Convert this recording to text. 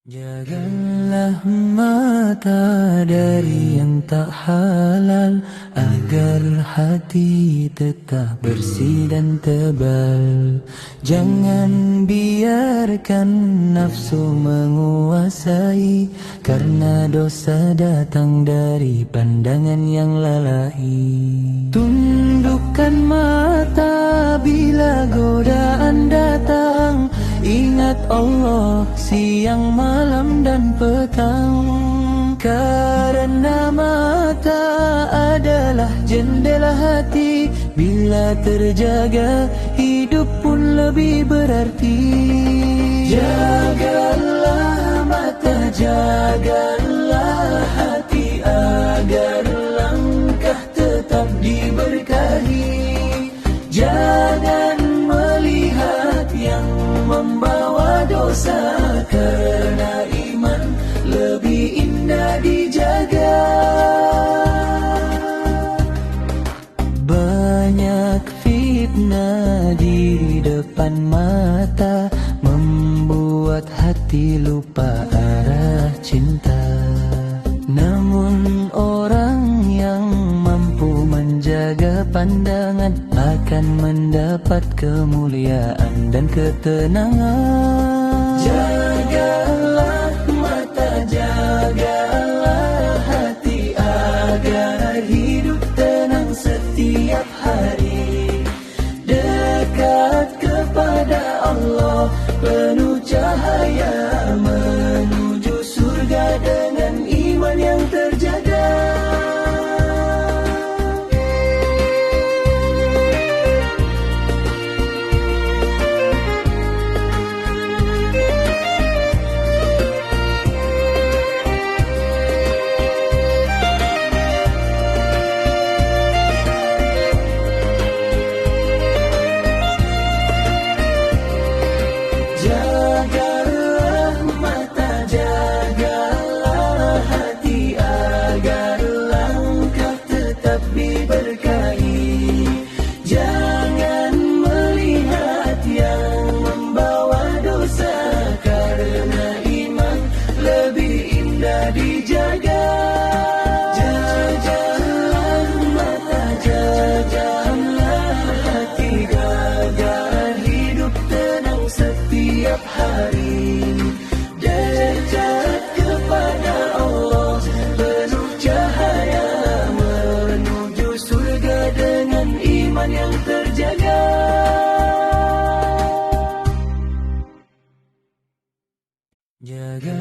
Jagalah mata dari yang tak halal, agar hati tetap bersih dan tebal. Jangan biarkan nafsu menguasai, karena dosa datang dari pandangan yang lalai. Tundukkan mata bila godaan datang, ingat Allah siang, malam dan petang. Karena mata adalah jendela hati, bila terjaga hidup pun lebih berarti. Jagalah mata, jagalah hati, agar langkah tetap diberkahi. Jangan melihat yang membawa dosa, karena iman lebih indah dijaga. Banyak fitnah di depan mata, membuat hati lupa arah cinta. Namun orang yang mampu menjaga pandangan akan mendapat kemuliaan dan ketenangan. Jagalah mata, jagalah hati, agar hidup tenang setiap hari. Dekat kepada Allah, penuh cahaya, menuju surga dengan iman yang terjaga. Jagalah mata, jagalah hati, agar langkah tetap diberkahi. Jangan melihat yang membawa dosa, karena iman lebih indah dijaga. Jagalah mata, jagalah hati, agar hidup tenang setiap hari. Dekat kepada Allah, penuh cahaya, menuju surga dengan iman yang terjaga. Jaga